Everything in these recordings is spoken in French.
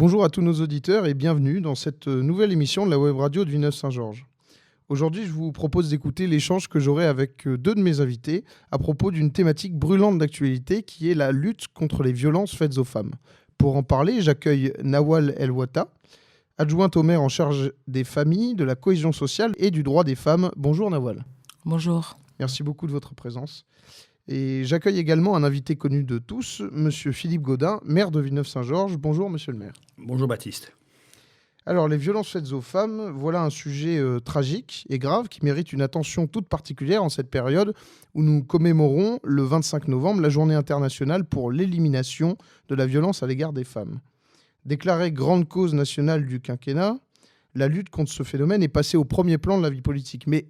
Bonjour à tous nos auditeurs et bienvenue dans cette nouvelle émission de la web radio de Villeneuve-Saint-Georges. Aujourd'hui, je vous propose d'écouter l'échange que j'aurai avec deux de mes invités à propos d'une thématique brûlante d'actualité qui est la lutte contre les violences faites aux femmes. Pour en parler, j'accueille Nawal El-Ouatta, adjointe au maire en charge des familles, de la cohésion sociale et du droit des femmes. Bonjour Nawal. Bonjour. Merci beaucoup de votre présence. Et j'accueille également un invité connu de tous, Monsieur Philippe Gaudin, maire de Villeneuve-Saint-Georges. Bonjour Monsieur le maire. Bonjour Baptiste. Alors, les violences faites aux femmes, voilà un sujet tragique et grave qui mérite une attention toute particulière en cette période où nous commémorons le 25 novembre la journée internationale pour l'élimination de la violence à l'égard des femmes. Déclarée grande cause nationale du quinquennat, la lutte contre ce phénomène est passée au premier plan de la vie politique. Mais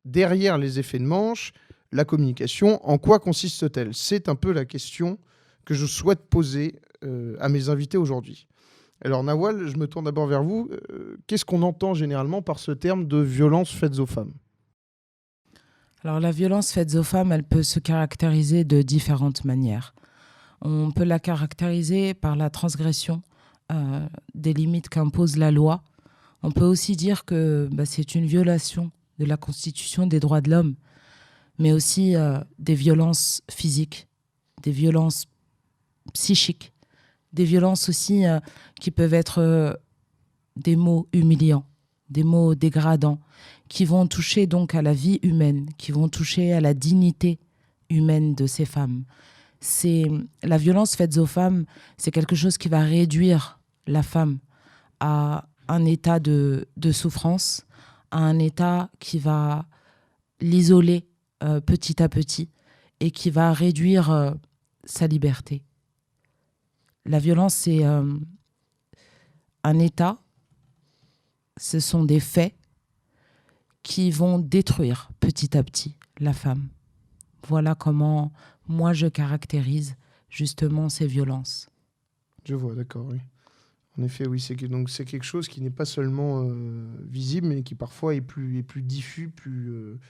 derrière les effets de manche, la communication, en quoi consiste-t-elle ? C'est un peu la question que je souhaite poser à mes invités aujourd'hui. Alors Nawal, je me tourne d'abord vers vous. Qu'est-ce qu'on entend généralement par ce terme de violence faites aux femmes ? Alors la violence faite aux femmes, elle peut se caractériser de différentes manières. On peut la caractériser par la transgression des limites qu'impose la loi. On peut aussi dire que c'est une violation de la Constitution des droits de l'homme, mais aussi des violences physiques, des violences psychiques, des violences aussi qui peuvent être des mots humiliants, des mots dégradants, qui vont toucher donc à la vie humaine, qui vont toucher à la dignité humaine de ces femmes. La violence faite aux femmes, c'est quelque chose qui va réduire la femme à un état de souffrance, à un état qui va l'isoler petit à petit et qui va réduire sa liberté. La violence, c'est un état, ce sont des faits qui vont détruire petit à petit la femme. Voilà comment moi je caractérise justement ces violences. Je vois, d'accord, oui. En effet, oui, c'est quelque chose qui n'est pas seulement visible, mais qui parfois est plus diffus, plus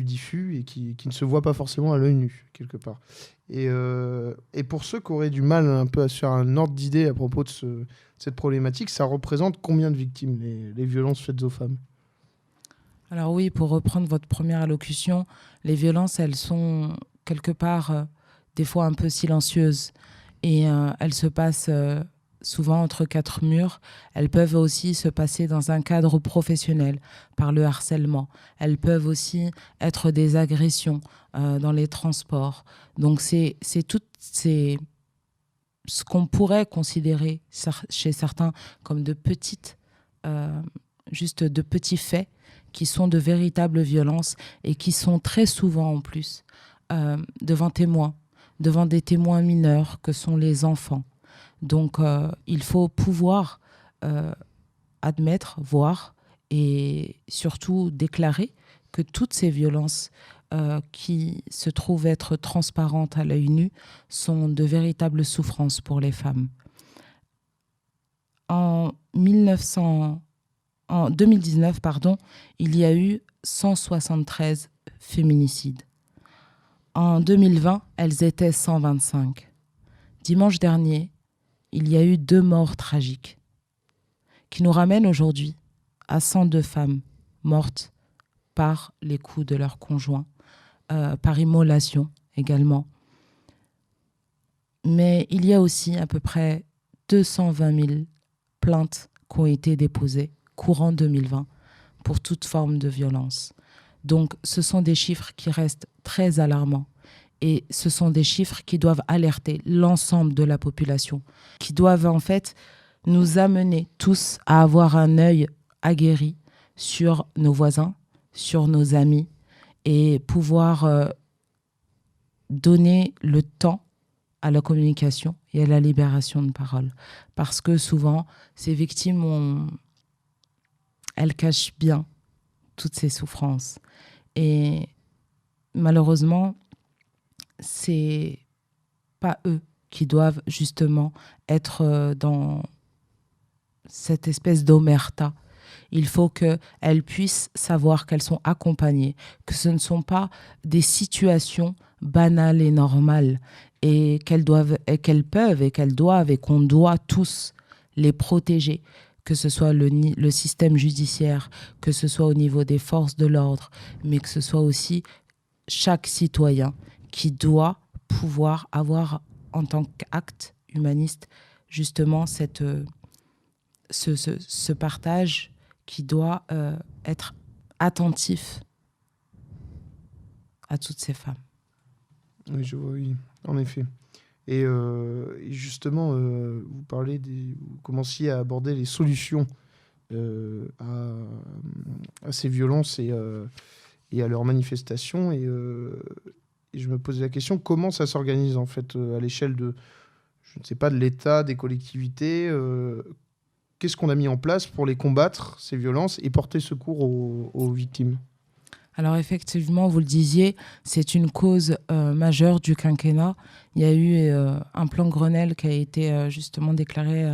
diffus et qui ne se voit pas forcément à l'œil nu, quelque part. Et pour ceux qui auraient du mal un peu à se faire un ordre d'idée à propos de cette problématique, ça représente combien de victimes, les violences faites aux femmes ? Alors oui, pour reprendre votre première allocution, les violences, elles sont quelque part des fois un peu silencieuses et elles se passent souvent entre quatre murs. Elles peuvent aussi se passer dans un cadre professionnel, par le harcèlement. Elles peuvent aussi être des agressions dans les transports. Donc c'est ce qu'on pourrait considérer chez certains comme de petites, juste de petits faits qui sont de véritables violences et qui sont très souvent en plus devant des témoins mineurs que sont les enfants. Donc, il faut pouvoir admettre, voir et surtout déclarer que toutes ces violences qui se trouvent être transparentes à l'œil nu sont de véritables souffrances pour les femmes. En 2019, il y a eu 173 féminicides. En 2020, elles étaient 125. Dimanche dernier, il y a eu 2 morts tragiques qui nous ramènent aujourd'hui à 102 femmes mortes par les coups de leurs conjoints, par immolation également. Mais il y a aussi à peu près 220 000 plaintes qui ont été déposées courant 2020 pour toute forme de violence. Donc ce sont des chiffres qui restent très alarmants. Et ce sont des chiffres qui doivent alerter l'ensemble de la population, qui doivent en fait nous amener tous à avoir un œil aguerri sur nos voisins, sur nos amis, et pouvoir donner le temps à la communication et à la libération de parole. Parce que souvent, ces victimes, elles cachent bien toutes ces souffrances. Et malheureusement, c'est pas eux qui doivent justement être dans cette espèce d'omerta. Il faut qu'elles puissent savoir qu'elles sont accompagnées, que ce ne sont pas des situations banales et normales et qu'elles peuvent et qu'elles doivent et qu'on doit tous les protéger, que ce soit le système judiciaire, que ce soit au niveau des forces de l'ordre, mais que ce soit aussi chaque citoyen qui doit pouvoir avoir en tant qu'acte humaniste justement ce partage qui doit être attentif à toutes ces femmes. Oui, je vois, oui, en effet. Et justement, vous commenciez à aborder les solutions à ces violences et à leurs manifestations. Et je me posais la question, comment ça s'organise en fait à l'échelle de, je ne sais pas, de l'État, des collectivités qu'est-ce qu'on a mis en place pour les combattre, ces violences, et porter secours aux victimes ? Alors effectivement, vous le disiez, c'est une cause majeure du quinquennat. Il y a eu un plan Grenelle qui a été justement déclaré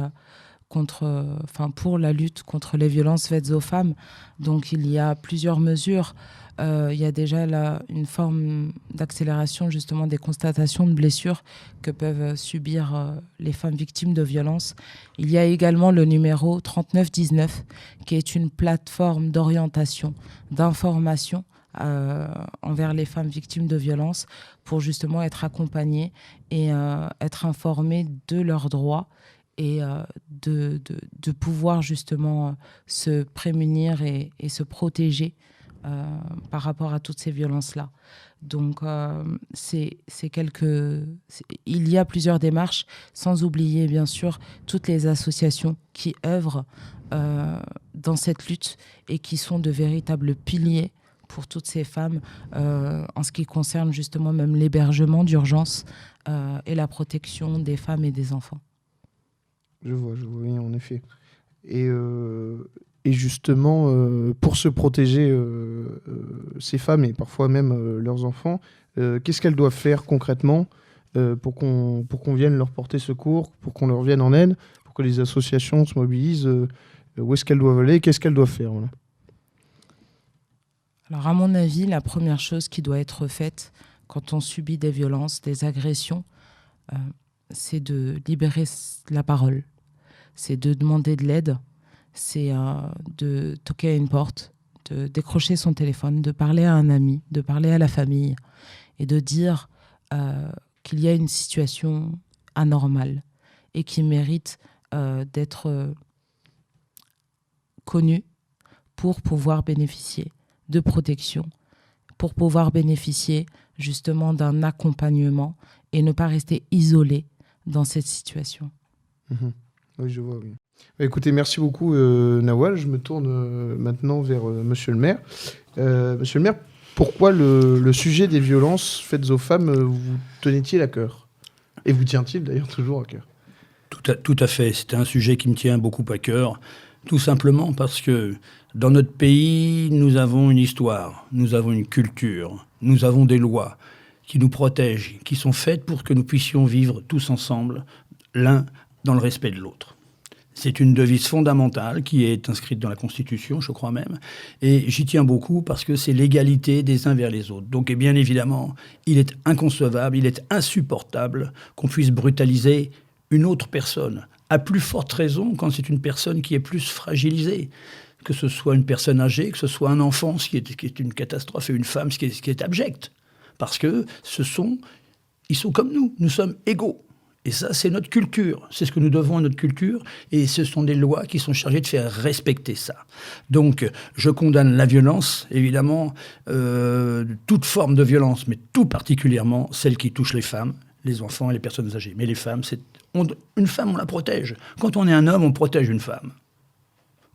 pour la lutte contre les violences faites aux femmes. Donc il y a plusieurs mesures. Il y a déjà une forme d'accélération justement des constatations de blessures que peuvent subir les femmes victimes de violences. Il y a également le numéro 3919 qui est une plateforme d'orientation, d'information envers les femmes victimes de violences pour justement être accompagnées et être informées de leurs droits et de pouvoir justement se prémunir et se protéger par rapport à toutes ces violences-là. Donc, il y a plusieurs démarches, sans oublier bien sûr toutes les associations qui œuvrent dans cette lutte et qui sont de véritables piliers pour toutes ces femmes en ce qui concerne justement même l'hébergement d'urgence et la protection des femmes et des enfants. Je vois, oui, en effet. Et justement, pour se protéger ces femmes et parfois même leurs enfants, qu'est-ce qu'elles doivent faire concrètement pour qu'on vienne leur porter secours, pour qu'on leur vienne en aide, pour que les associations se mobilisent où est-ce qu'elles doivent aller, qu'est-ce qu'elles doivent faire, voilà. Alors à mon avis, la première chose qui doit être faite quand on subit des violences, des agressions, c'est de libérer la parole, c'est de demander de l'aide, c'est de toquer à une porte, de décrocher son téléphone, de parler à un ami, de parler à la famille et de dire qu'il y a une situation anormale et qui mérite d'être connue pour pouvoir bénéficier de protection, pour pouvoir bénéficier justement d'un accompagnement et ne pas rester isolé dans cette situation. Mmh. Oui, je vois, oui. Écoutez, merci beaucoup Nawal. Je me tourne maintenant vers Monsieur le maire. Monsieur le maire, pourquoi le sujet des violences faites aux femmes vous tenait-il à cœur ? Et vous tient-il d'ailleurs toujours à cœur ? Tout à fait. C'est un sujet qui me tient beaucoup à cœur. Tout simplement parce que dans notre pays, nous avons une histoire, nous avons une culture, nous avons des lois qui nous protègent, qui sont faites pour que nous puissions vivre tous ensemble, l'un dans le respect de l'autre. C'est une devise fondamentale qui est inscrite dans la Constitution, je crois même, et j'y tiens beaucoup parce que c'est l'égalité des uns vers les autres. Donc, bien évidemment, il est inconcevable, il est insupportable qu'on puisse brutaliser une autre personne, à plus forte raison quand c'est une personne qui est plus fragilisée, que ce soit une personne âgée, que ce soit un enfant, ce qui est une catastrophe, et une femme, ce qui est abject. Parce que ils sont comme nous sommes égaux. Et ça, c'est notre culture. C'est ce que nous devons à notre culture. Et ce sont des lois qui sont chargées de faire respecter ça. Donc, je condamne la violence, évidemment, toute forme de violence, mais tout particulièrement celle qui touche les femmes, les enfants et les personnes âgées. Mais les femmes, une femme, on la protège. Quand on est un homme, on protège une femme.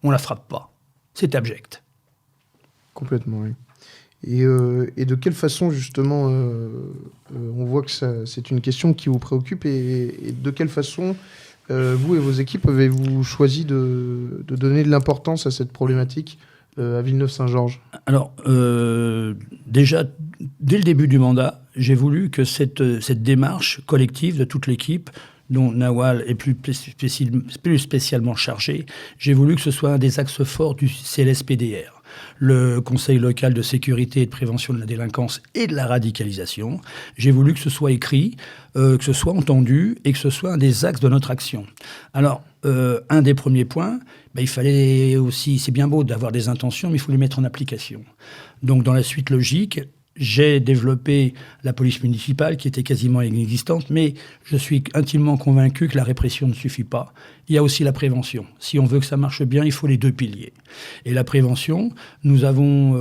On la frappe pas. C'est abject. Complètement, oui. Et de quelle façon, justement, on voit que c'est une question qui vous préoccupe, et de quelle façon, vous et vos équipes, avez-vous choisi de donner de l'importance à cette problématique à Villeneuve-Saint-Georges ? Alors, déjà, dès le début du mandat, j'ai voulu que cette démarche collective de toute l'équipe, dont Nawal est plus spécialement chargé, j'ai voulu que ce soit un des axes forts du CLSPDR. le Conseil local de sécurité et de prévention de la délinquance et de la radicalisation. J'ai voulu que ce soit écrit, que ce soit entendu et que ce soit un des axes de notre action. Alors, un des premiers points, il fallait aussi, c'est bien beau d'avoir des intentions, mais il faut les mettre en application. Donc, dans la suite logique, j'ai développé la police municipale qui était quasiment inexistante, mais je suis intimement convaincu que la répression ne suffit pas. Il y a aussi la prévention. Si on veut que ça marche bien, il faut les deux piliers. Et la prévention, nous avons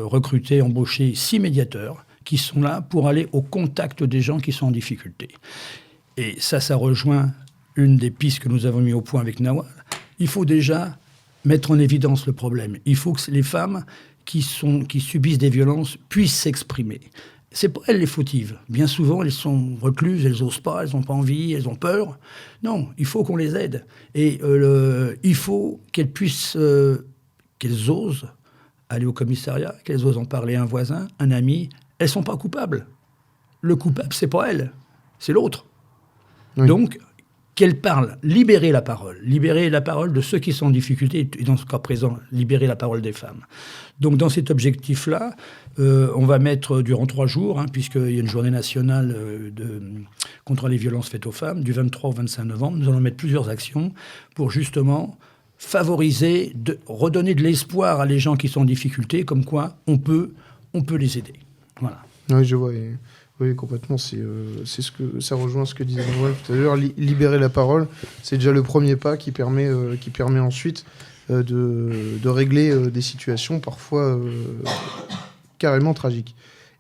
recruté, embauché 6 médiateurs qui sont là pour aller au contact des gens qui sont en difficulté. Et ça rejoint une des pistes que nous avons mis au point avec Nawal. Il faut déjà mettre en évidence le problème. Il faut que les femmes qui subissent des violences puissent s'exprimer. C'est pas elles les fautives. Bien souvent, elles sont recluses, elles n'osent pas, elles n'ont pas envie, elles ont peur. Non, il faut qu'on les aide. Et il faut qu'elles puissent, qu'elles osent aller au commissariat, qu'elles osent en parler à un voisin, un ami. Elles sont pas coupables. Le coupable, c'est pas elles, c'est l'autre. Oui. Donc, qu'elles parlent, libérer la parole de ceux qui sont en difficulté, et dans ce cas présent, libérer la parole des femmes. Donc dans cet objectif-là, on va mettre durant 3 jours, puisqu'il y a une journée nationale contre les violences faites aux femmes, du 23 au 25 novembre, nous allons mettre plusieurs actions pour justement favoriser, redonner de l'espoir à les gens qui sont en difficulté, comme quoi on peut les aider. Voilà. Oui, je vois. Oui, complètement. C'est ça rejoint ce que disait Noël tout à l'heure. Libérer la parole, c'est déjà le premier pas qui permet ensuite de régler des situations parfois carrément tragiques.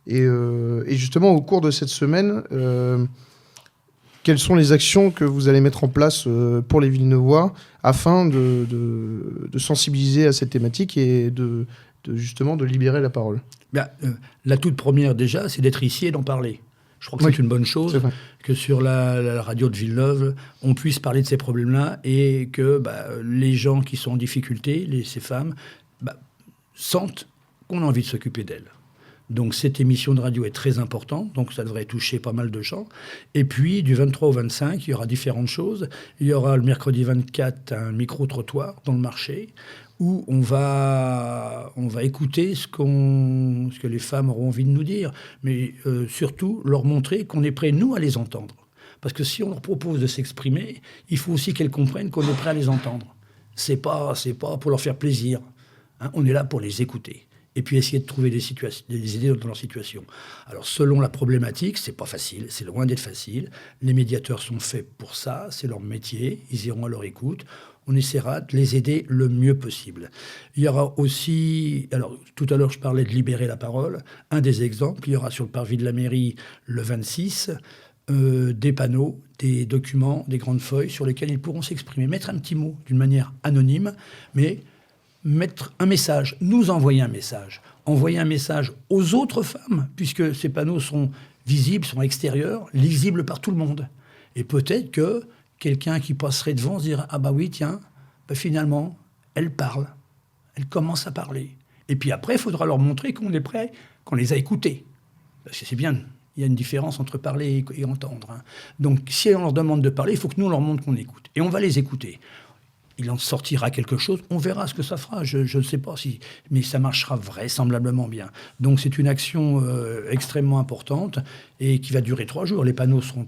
Et justement, au cours de cette semaine, quelles sont les actions que vous allez mettre en place pour les Villeneuvois afin de sensibiliser à cette thématique et justement de libérer la parole? La toute première, déjà, c'est d'être ici et d'en parler. Je crois que c'est une bonne chose que sur la radio de Villeneuve, on puisse parler de ces problèmes-là et que les gens qui sont en difficulté, ces femmes, sentent qu'on a envie de s'occuper d'elles. Donc cette émission de radio est très importante, donc ça devrait toucher pas mal de gens. Et puis du 23 au 25, il y aura différentes choses. Il y aura le mercredi 24 un micro-trottoir dans le marché où on va écouter ce que les femmes auront envie de nous dire, mais surtout leur montrer qu'on est prêt, nous, à les entendre. Parce que si on leur propose de s'exprimer, il faut aussi qu'elles comprennent qu'on est prêt à les entendre. C'est pas pour leur faire plaisir. On est là pour les écouter. Et puis essayer de trouver des idées dans leur situation. Alors, selon la problématique, c'est pas facile, c'est loin d'être facile. Les médiateurs sont faits pour ça, c'est leur métier, ils iront à leur écoute. On essaiera de les aider le mieux possible. Il y aura aussi, alors tout à l'heure je parlais de libérer la parole, un des exemples, il y aura sur le parvis de la mairie le 26, des panneaux, des documents, des grandes feuilles sur lesquelles ils pourront s'exprimer, mettre un petit mot d'une manière anonyme, mais mettre un message, nous envoyer un message aux autres femmes, puisque ces panneaux sont visibles, sont extérieurs, lisibles par tout le monde. Et peut-être que quelqu'un qui passerait devant se dira « Ah bah oui, tiens, finalement, elle parle, elle commence à parler. » Et puis après, il faudra leur montrer qu'on est prêt, qu'on les a écoutés. Parce que c'est bien, il y a une différence entre parler et entendre. Donc si on leur demande de parler, il faut que nous, on leur montre qu'on écoute. Et on va les écouter. Il en sortira quelque chose, on verra ce que ça fera, je ne sais pas si, mais ça marchera vraisemblablement bien. Donc c'est une action extrêmement importante et qui va durer 3 jours. Les panneaux sont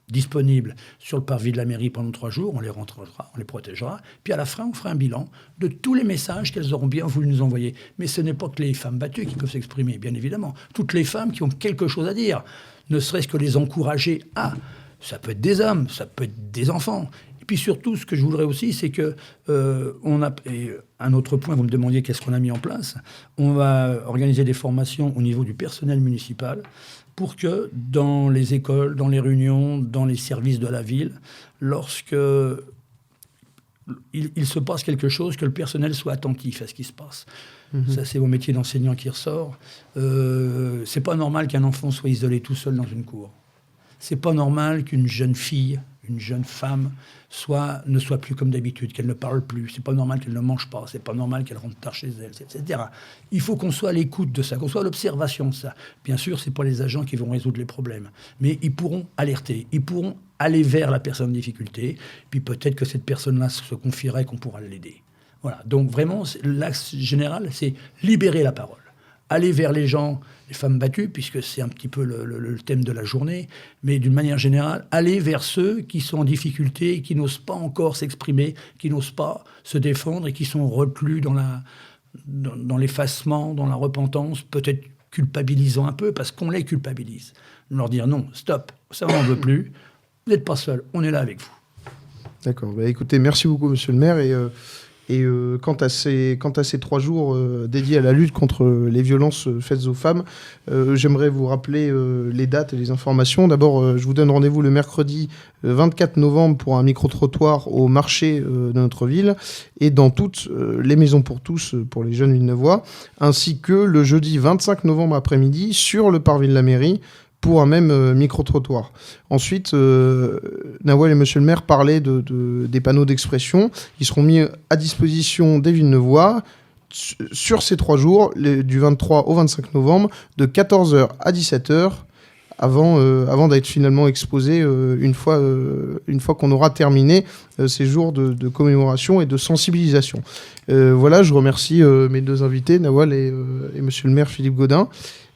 disponibles sur le parvis de la mairie pendant 3 jours, on les rentrera, on les protégera, puis à la fin on fera un bilan de tous les messages qu'elles auront bien voulu nous envoyer. Mais ce n'est pas que les femmes battues qui peuvent s'exprimer, bien évidemment. Toutes les femmes qui ont quelque chose à dire, ne serait-ce que les encourager à... Ça peut être des hommes, ça peut être des enfants. Et puis surtout, ce que je voudrais aussi, c'est que et un autre point, vous me demandiez qu'est-ce qu'on a mis en place. On va organiser des formations au niveau du personnel municipal pour que dans les écoles, dans les réunions, dans les services de la ville, lorsque il se passe quelque chose, que le personnel soit attentif à ce qui se passe. Ça, c'est mon métier d'enseignant qui ressort. C'est pas normal qu'un enfant soit isolé tout seul dans une cour. C'est pas normal qu'une jeune fille, une jeune femme ne soit plus comme d'habitude, qu'elle ne parle plus. C'est pas normal qu'elle ne mange pas. C'est pas normal qu'elle rentre tard chez elle, etc. Il faut qu'on soit à l'écoute de ça, qu'on soit à l'observation de ça. Bien sûr, c'est pas les agents qui vont résoudre les problèmes, mais ils pourront alerter, ils pourront aller vers la personne en difficulté, puis peut-être que cette personne-là se confierait qu'on pourra l'aider. Voilà. Donc vraiment, l'axe général, c'est libérer la parole. Aller vers les gens, les femmes battues, puisque c'est un petit peu le thème de la journée, mais d'une manière générale, aller vers ceux qui sont en difficulté, qui n'osent pas encore s'exprimer, qui n'osent pas se défendre et qui sont reclus dans l'effacement, dans la repentance, peut-être culpabilisant un peu, parce qu'on les culpabilise. Leur dire non, stop, ça on n'en veut plus, vous n'êtes pas seul, on est là avec vous. D'accord. Bah, écoutez, merci beaucoup, monsieur le maire. Et quant à ces 3 jours dédiés à la lutte contre les violences faites aux femmes, j'aimerais vous rappeler les dates et les informations. D'abord, je vous donne rendez-vous le mercredi 24 novembre pour un micro-trottoir au marché de notre ville et dans toutes les maisons pour tous pour les jeunes Villeneuvois, ainsi que le jeudi 25 novembre après-midi sur le parvis de la mairie pour un même micro-trottoir. Ensuite, Nawal et monsieur le maire parlaient des panneaux d'expression. Ils seront mis à disposition des Villeneuvois sur ces 3 jours, du 23 au 25 novembre, de 14h à 17h, avant d'être finalement exposés une fois qu'on aura terminé ces jours de commémoration et de sensibilisation. Voilà, je remercie mes 2 invités, Nawal et monsieur le maire Philippe Gaudin.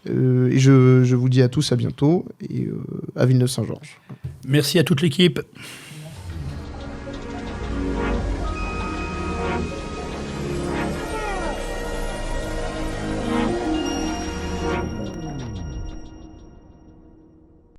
Et je vous dis à tous à bientôt et à Villeneuve-Saint-Georges. Merci à toute l'équipe.